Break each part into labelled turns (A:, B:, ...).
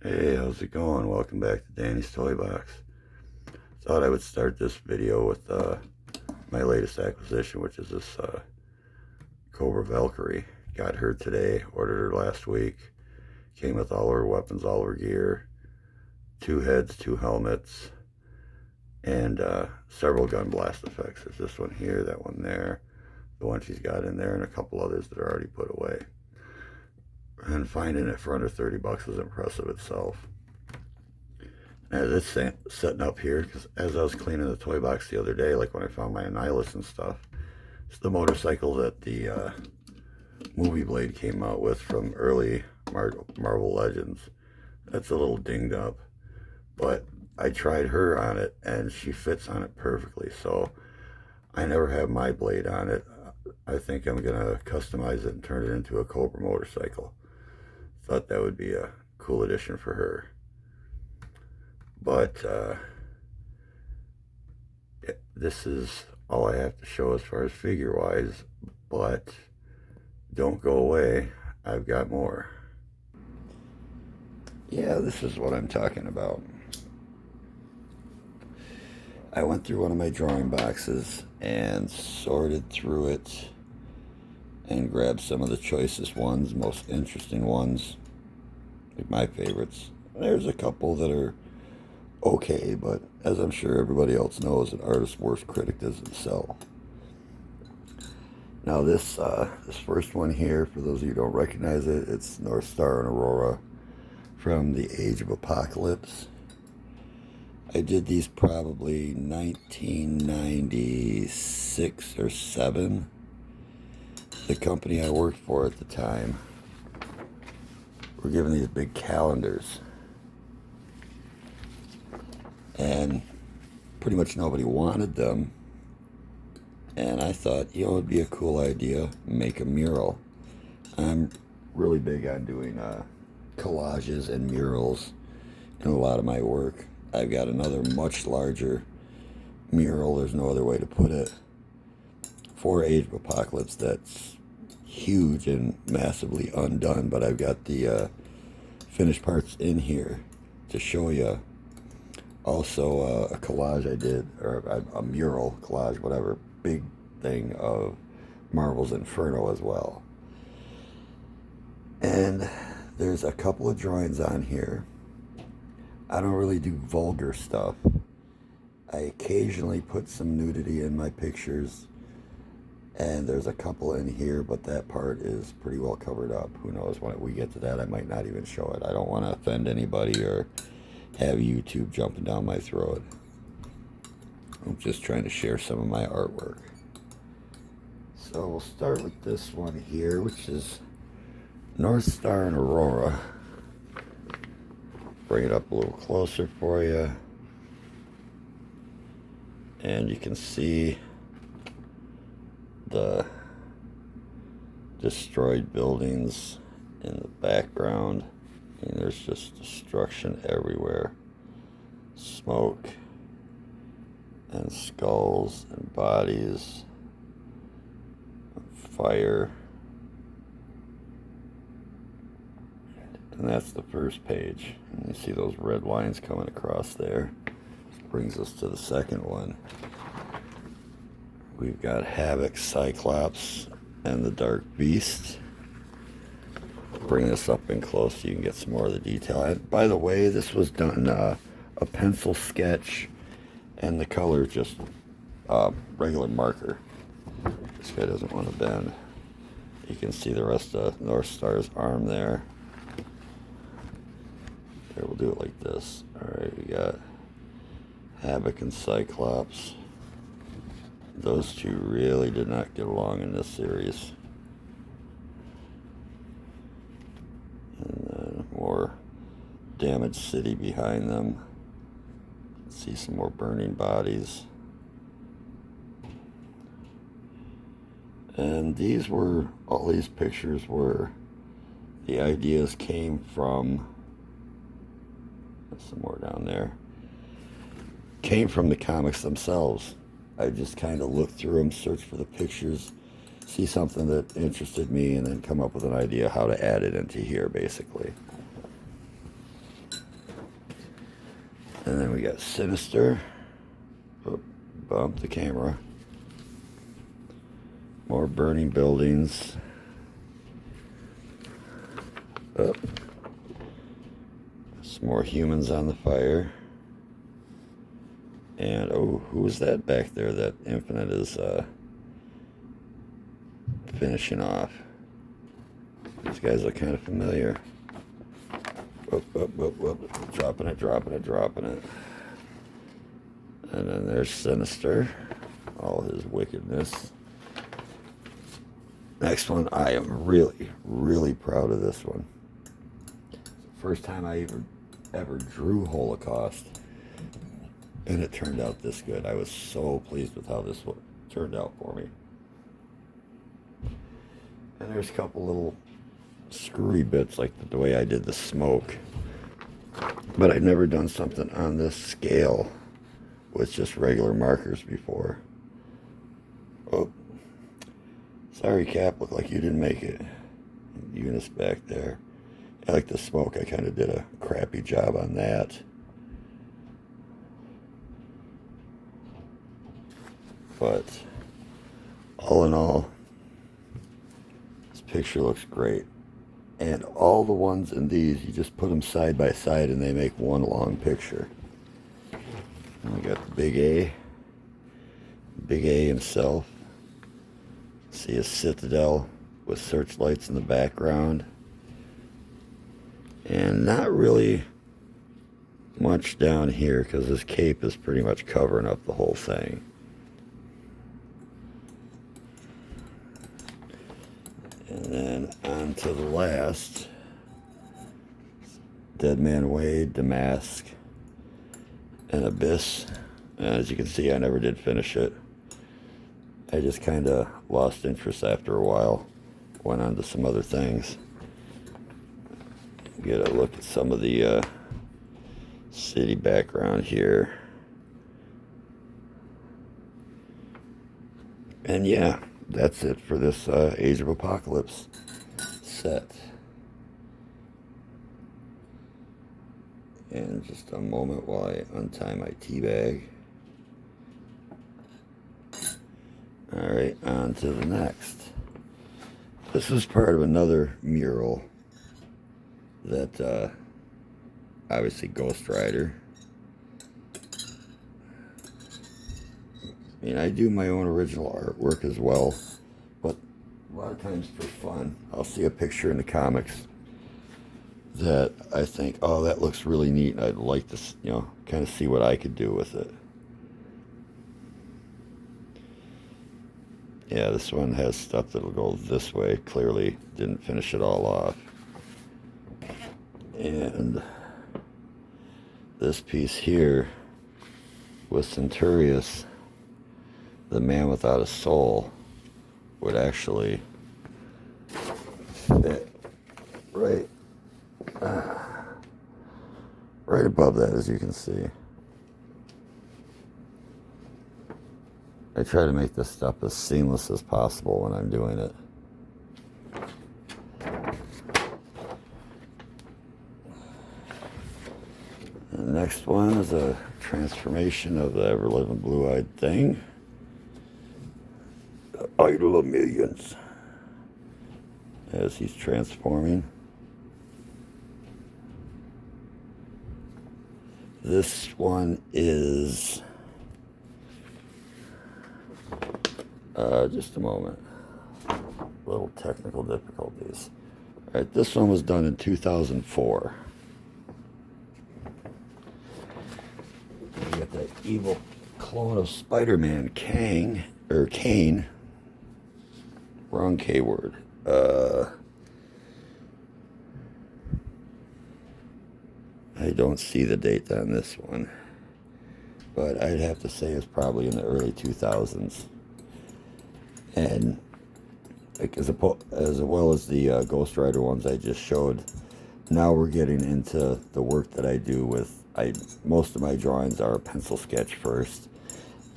A: Hey, how's it going? Welcome back to Danny's Toy Box. Thought I would start this video with my latest acquisition, which is this Cobra Valkyrie. Got her today, ordered her last week. Came with all her weapons, all her gear, 2 heads, 2 helmets, and several gun blast effects. There's this one here, that one there, the one she's got in there, and a couple others that are already put away. And finding it for under 30 bucks is impressive itself. As it's setting up here, because as I was cleaning the toy box the other day, like when I found my Annihilus and stuff, it's the motorcycle that the Movie Blade came out with from early Marvel Legends. That's a little dinged up, but I tried her on it and she fits on it perfectly, so I never have my blade on it. I think I'm gonna customize it and turn it into a Cobra motorcycle. Thought that would be a cool addition for her. But this is all I have to show as far as figure wise, but don't go away, I've got more. Yeah, this is what I'm talking about. I went through one of my drawing boxes and sorted through it and grabbed some of the choicest ones, most interesting ones, like my favorites. There's a couple that are okay, but as I'm sure everybody else knows, an artist's worst critic doesn't sell. Now this first one here, for those of you who don't recognize it, it's North Star and Aurora from the Age of Apocalypse. I did these probably 1996 or 7. The company I worked for at the time were given these big calendars, and pretty much nobody wanted them, and I thought, you know, it'd be a cool idea, make a mural. I'm really big on doing collages and murals in a lot of my work. I've got another much larger mural, there's no other way to put it, for Age of Apocalypse that's huge and massively undone, but I've got the finished parts in here to show you. Also a collage I did, or a mural collage, whatever, big thing of Marvel's Inferno as well. And there's a couple of drawings on here. I don't really do vulgar stuff. I occasionally put some nudity in my pictures, and there's a couple in here, but that part is pretty well covered up. Who knows, when we get to that, I might not even show it. I don't want to offend anybody or have YouTube jumping down my throat. I'm just trying to share some of my artwork. So we'll start with this one here, which is North Star and Aurora. Bring it up a little closer for you. And you can see the destroyed buildings in the background. I mean, there's just destruction everywhere. Smoke and skulls and bodies, fire. And that's the first page. And you see those red lines coming across there. This brings us to the second one. We've got Havoc, Cyclops, and the Dark Beast. Bring this up in close so you can get some more of the detail. And by the way, this was done a pencil sketch, and the color just regular marker. This guy doesn't want to bend. You can see the rest of North Star's arm there. Here, we'll do it like this. Alright, we got Havoc and Cyclops. Those two really did not get along in this series. And then more damaged city behind them. See some more burning bodies. And these were, all these pictures were, the ideas came from, some more down there, came from the comics themselves. I just kind of looked through them, searched for the pictures, see something that interested me, and then come up with an idea how to add it into here, basically. And then we got Sinister. Oh, bump the camera. More burning buildings. Oh. Some more humans on the fire. And, oh, who is that back there that Infinite is finishing off? These guys look kind of familiar. Whoop, whoop, whoop, whoop. Dropping it, dropping it, dropping it. And then there's Sinister. All his wickedness. Next one, I am really, really proud of this one. First time I ever drew Holocaust. And it turned out this good. I was so pleased with how this one turned out for me. And there's a couple little screwy bits, like the way I did the smoke. But I'd never done something on this scale with just regular markers before. Oh, sorry, Cap. Looked like you didn't make it. Eunice back there. I like the smoke. I kind of did a crappy job on that. But all in all, this picture looks great. And all the ones in these, you just put them side by side and they make one long picture. And we got the Big A himself. See a citadel with searchlights in the background. And not really much down here because his cape is pretty much covering up the whole thing. And then on to the last. Dead Man Wade, Damask, and Abyss. And as you can see, I never did finish it. I just kind of lost interest after a while. Went on to some other things. Get a look at some of the city background here. And yeah, that's it for this Age of Apocalypse set. And just a moment while I untie my tea bag. Alright, on to the next. This is part of another mural that obviously Ghost Rider. I mean, I do my own original artwork as well, but a lot of times for fun, I'll see a picture in the comics that I think, oh, that looks really neat, and I'd like to, you know, kind of see what I could do with it. Yeah, this one has stuff that'll go this way. Clearly didn't finish it all off. And this piece here with Centurius, the man without a soul, would actually fit right above that, as you can see. I try to make this stuff as seamless as possible when I'm doing it. The next one is a transformation of the ever-living blue-eyed thing. The idol of millions. As he's transforming. This one is... just a moment. Little technical difficulties. Alright, this one was done in 2004. We got that evil clone of Spider-Man, Kang, or Kane. Wrong K word. I don't see the date on this one, but I'd have to say it's probably in the early 2000s. And like as well as the Ghost Rider ones I just showed, now we're getting into the work that I do with, most of my drawings are a pencil sketch first,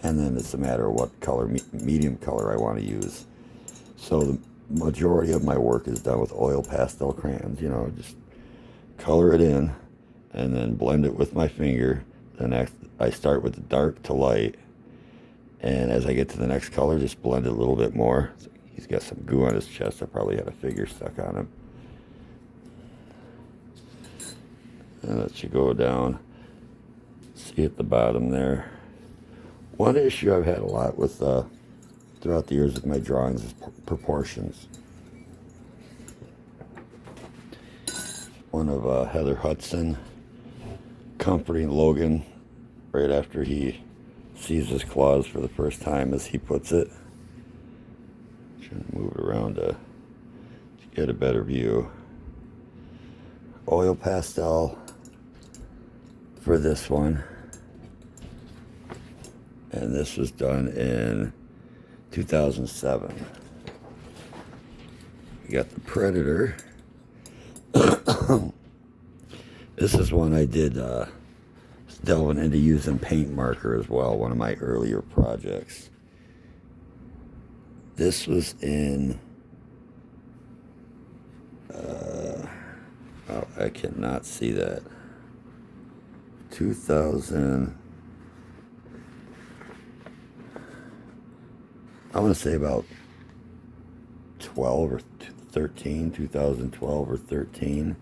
A: and then it's a matter of what color, medium color I want to use. So the majority of my work is done with oil pastel crayons, you know, just color it in and then blend it with my finger, Then I start with the dark to light, and as I get to the next color, just blend it a little bit more. So he's got some goo on his chest. I probably had a figure stuck on him. And let you go down. See at the bottom there. One issue I've had a lot with throughout the years with my drawings is proportions. One of Heather Hudson comforting Logan right after he sees his claws for the first time, as he puts it. Trying to move it around to get a better view. Oil pastel for this one, and this was done in 2007. We got the Predator. This is one I did delving into using paint marker as well, one of my earlier projects. This was in oh, I cannot see that. 2000, I want to say about 12 or 13, 2012 or 13.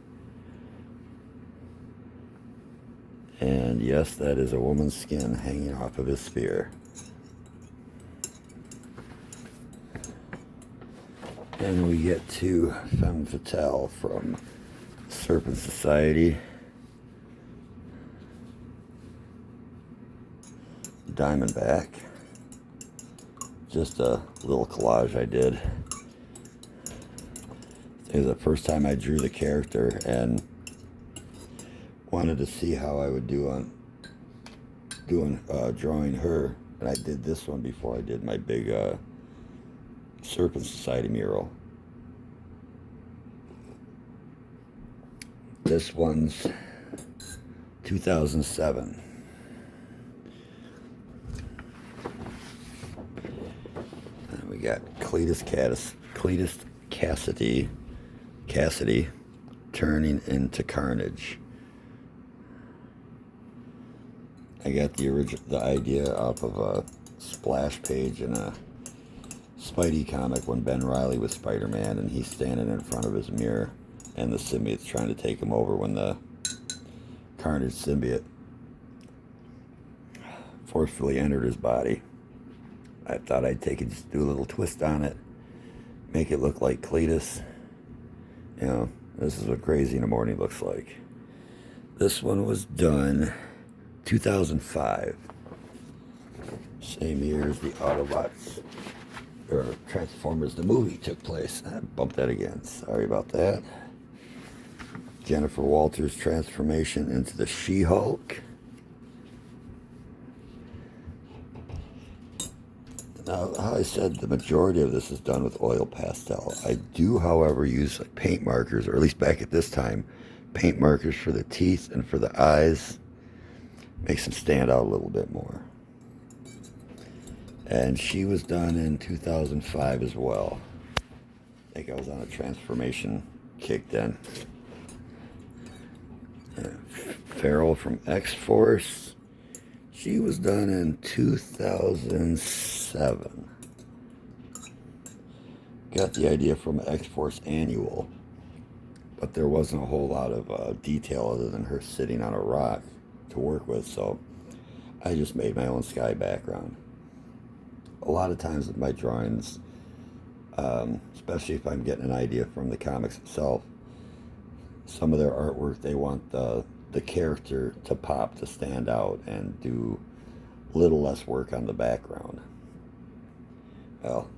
A: And yes, that is a woman's skin hanging off of his spear. And we get to Femme Fatale from Serpent Society. Diamondback. Just a little collage I did. It was the first time I drew the character and wanted to see how I would do on drawing her. And I did this one before I did my big Serpent Society mural. This one's 2007. And we got Cletus Cassidy turning into Carnage. I got the idea off of a splash page in a Spidey comic when Ben Reilly was Spider-Man and he's standing in front of his mirror and the symbiote's trying to take him over when the Carnage symbiote forcefully entered his body. I thought I'd take it, just do a little twist on it, make it look like Cletus. You know, this is what Crazy in the Morning looks like. This one was done 2005. Same year as the Autobots, or Transformers the movie took place. I bumped that again. Sorry about that. Jennifer Walters' transformation into the She-Hulk. Now, how I said, the majority of this is done with oil pastel. I do, however, use like paint markers, or at least back at this time, paint markers for the teeth and for the eyes. Makes them stand out a little bit more. And she was done in 2005 as well. I think I was on a transformation kick then. Farrell from X-Force. She was done in 2007. Got the idea from X-Force Annual, but there wasn't a whole lot of detail other than her sitting on a rock to work with, so I just made my own sky background. A lot of times with my drawings, especially if I'm getting an idea from the comics itself, some of their artwork, they want the character to pop, to stand out, and do a little less work on the background. Well,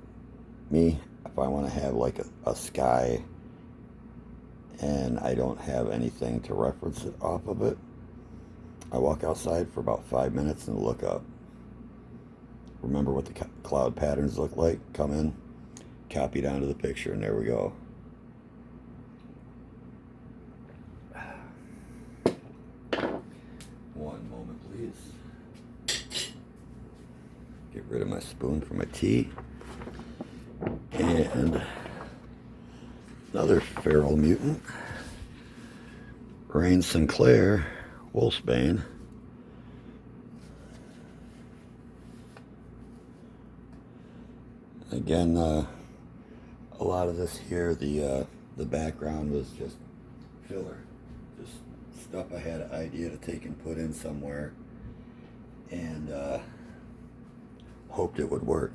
A: me, if I want to have like a sky and I don't have anything to reference it off of it, I walk outside for about 5 minutes and look up. Remember what the cloud patterns look like? Come in, copy it onto the picture, and there we go. One moment, please. Get rid of my spoon for my tea. And another feral mutant, Rain Sinclair, Wolfsbane. Again, a lot of this here, the background was just filler, just stuff I had an idea to take and put in somewhere, and hoped it would work.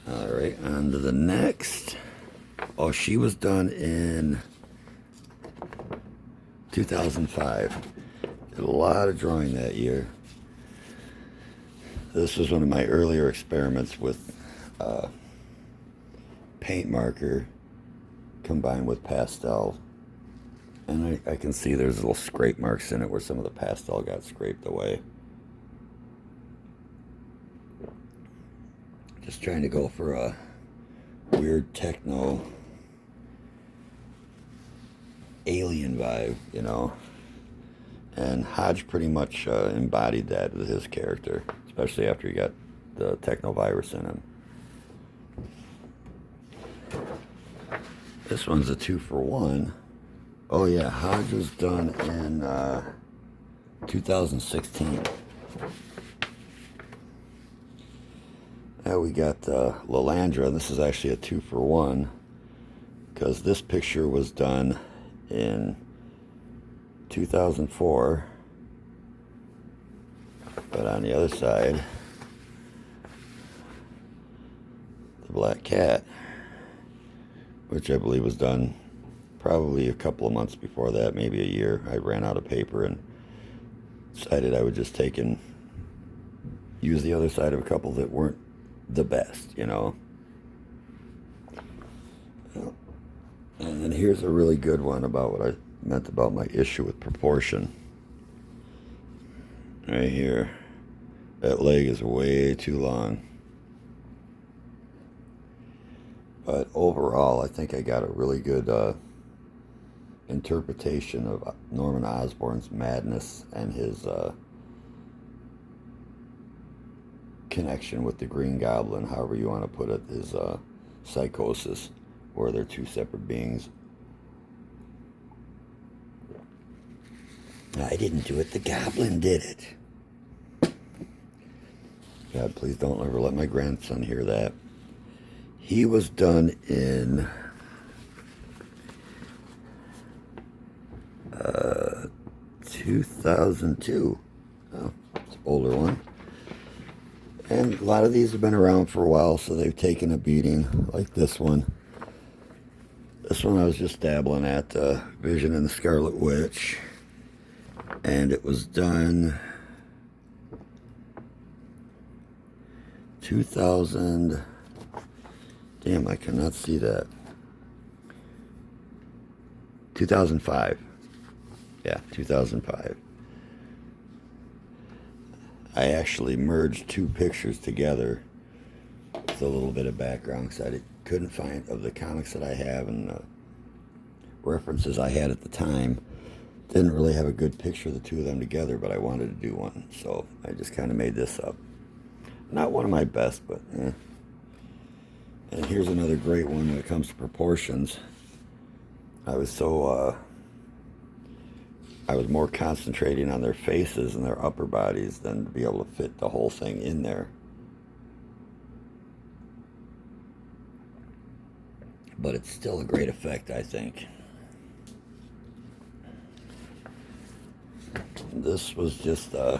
A: Alright, on to the next. Oh, she was done in 2005. Did a lot of drawing that year. This was one of my earlier experiments with paint marker combined with pastel. And I can see there's little scrape marks in it where some of the pastel got scraped away. Just trying to go for a weird techno alien vibe, you know. And Hodge pretty much embodied that with his character, especially after he got the techno virus in him. This one's a 2-for-1. Oh yeah, Hodge was done in 2016. Now we got Lalandra, and this is actually a 2-for-1 because this picture was done in 2004, but on the other side, the Black Cat, which I believe was done probably a couple of months before that, maybe a year. I ran out of paper and decided I would just take and use the other side of a couple that weren't the best, you know. And then here's a really good one about what I meant about my issue with proportion. Right here. That leg is way too long. But overall, I think I got a really good interpretation of Norman Osborn's madness and his connection with the Green Goblin, however you want to put it, his psychosis, where they're two separate beings. I didn't do it, the Goblin did it. God, please don't ever let my grandson hear that. He was done in 2002. Oh, it's an older one. And a lot of these have been around for a while, so they've taken a beating, like this one. This one I was just dabbling at, Vision and the Scarlet Witch. And it was done 2000. Damn, I cannot see that. 2005. Yeah, 2005. I actually merged two pictures together with a little bit of background because I couldn't find, of the comics that I have and the references I had at the time, didn't really have a good picture of the two of them together, but I wanted to do one, so I just kind of made this up. Not one of my best, but eh. And here's another great one when it comes to proportions. I was more concentrating on their faces and their upper bodies than to be able to fit the whole thing in there. But it's still a great effect, I think. This was just a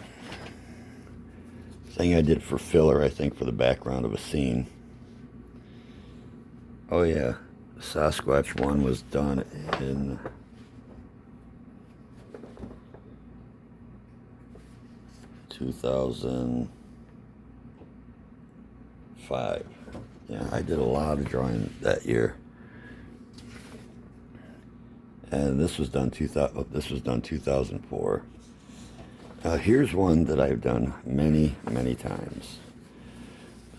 A: thing I did for filler, I think, for the background of a scene. Oh yeah, Sasquatch one was done in 2005. Yeah, I did a lot of drawing that year. And this was done 2004. Here's one that I've done many, many times.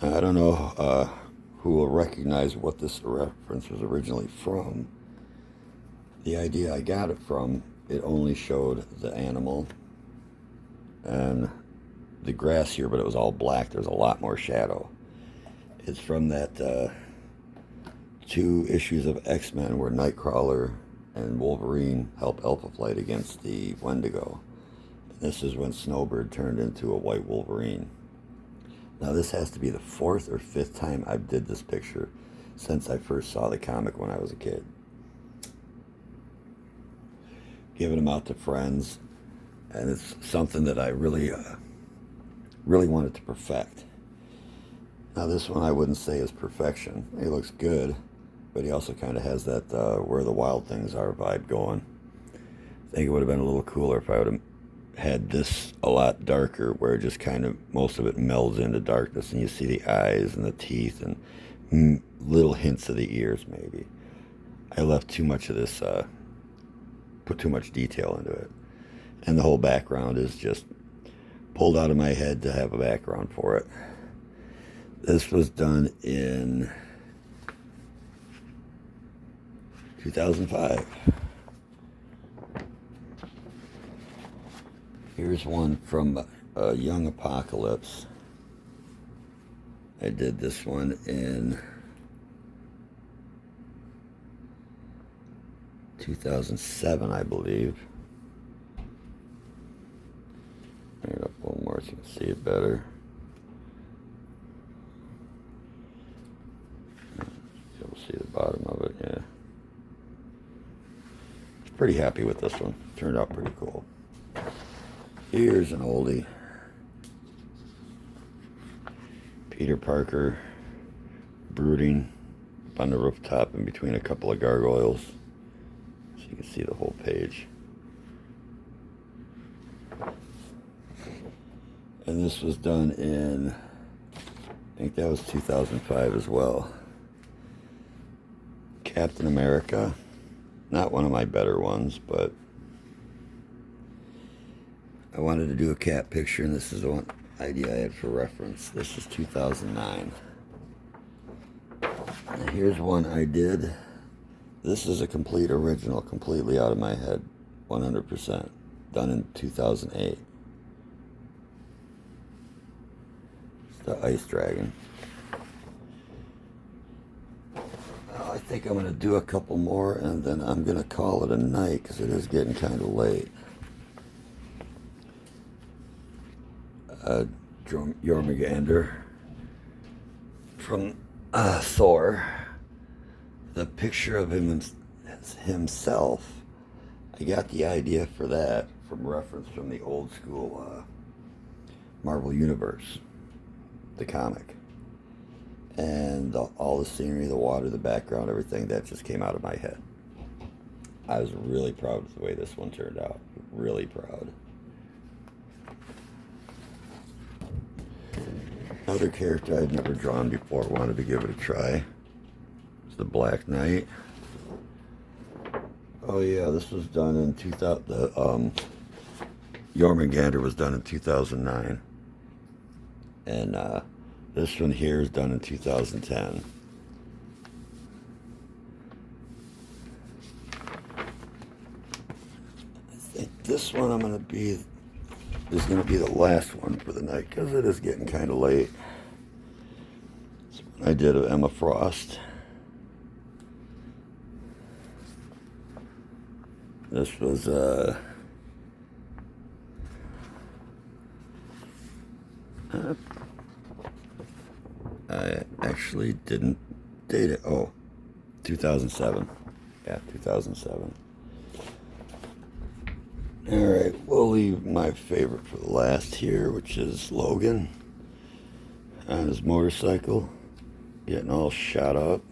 A: I don't know who will recognize what this reference was originally from. The idea I got it from, it only showed the animal and the grass here, but it was all black. There's a lot more shadow. It's from that 2 issues of X-Men where Nightcrawler and Wolverine help Alpha Flight against the Wendigo. This is when Snowbird turned into a white Wolverine. Now this has to be the 4th or 5th time I did this picture since I first saw the comic when I was a kid. Giving them out to friends, and it's something that I really wanted to perfect. Now this one I wouldn't say is perfection. He looks good, but he also kind of has that Where the Wild Things Are vibe going. I think it would have been a little cooler if I would have had this a lot darker, where just kind of most of it melds into darkness and you see the eyes and the teeth and little hints of the ears maybe. I left too much of this, put too much detail into it. And the whole background is just pulled out of my head to have a background for it. This was done in 2005. Here's one from Young Apocalypse. I did this one in 2007, I believe. Bring it up a little more so you can see it better. You'll see the bottom of it, yeah. Pretty happy with this one. Turned out pretty cool. Here's an oldie. Peter Parker brooding up on the rooftop in between a couple of gargoyles. So you can see the whole page. And this was done in, I think that was 2005 as well. Captain America. Not one of my better ones, but I wanted to do a cat picture, and this is the one idea I had for reference. This is 2009. And here's one I did. This is a complete original, completely out of my head, 100%. Done in 2008. It's the Ice Dragon. I think I'm going to do a couple more, and then I'm going to call it a night, because it is getting kind of late. Jormungandr from Thor. The picture of him himself, I got the idea for that from reference from the old school Marvel Universe, the comic. And all the scenery, the water, the background, everything, that just came out of my head. I was really proud of the way this one turned out. Really proud. Another character I'd never drawn before, wanted to give it a try. It's the Black Knight. Oh yeah, this was done in 2000. Jormungandr was done in 2009. And this one here is done in 2010. I think this one is going to be the last one for the night, because it is getting kind of late. This one I did of Emma Frost. This was I actually didn't date it. Oh, 2007. Yeah, 2007. Alright, we'll leave my favorite for the last here, which is Logan on his motorcycle, getting all shot up.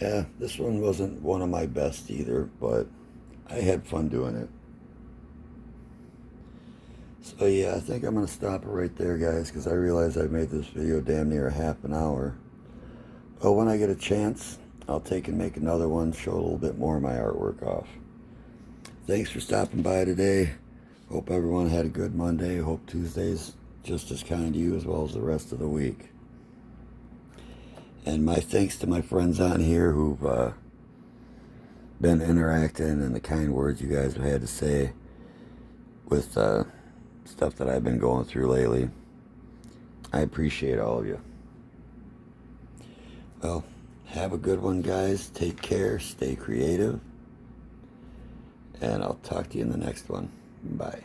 A: Yeah, this one wasn't one of my best either, but I had fun doing it. So yeah, I think I'm going to stop it right there, guys, because I realize I made this video damn near a half an hour. Well, when I get a chance, I'll take and make another one, show a little bit more of my artwork off. Thanks for stopping by today. Hope everyone had a good Monday. Hope Tuesday's just as kind to you as well as the rest of the week. And my thanks to my friends on here who've been interacting, and the kind words you guys have had to say with stuff that I've been going through lately. I appreciate all of you. Well, have a good one, guys. Take care. Stay creative. and I'll talk to you in the next one. Bye.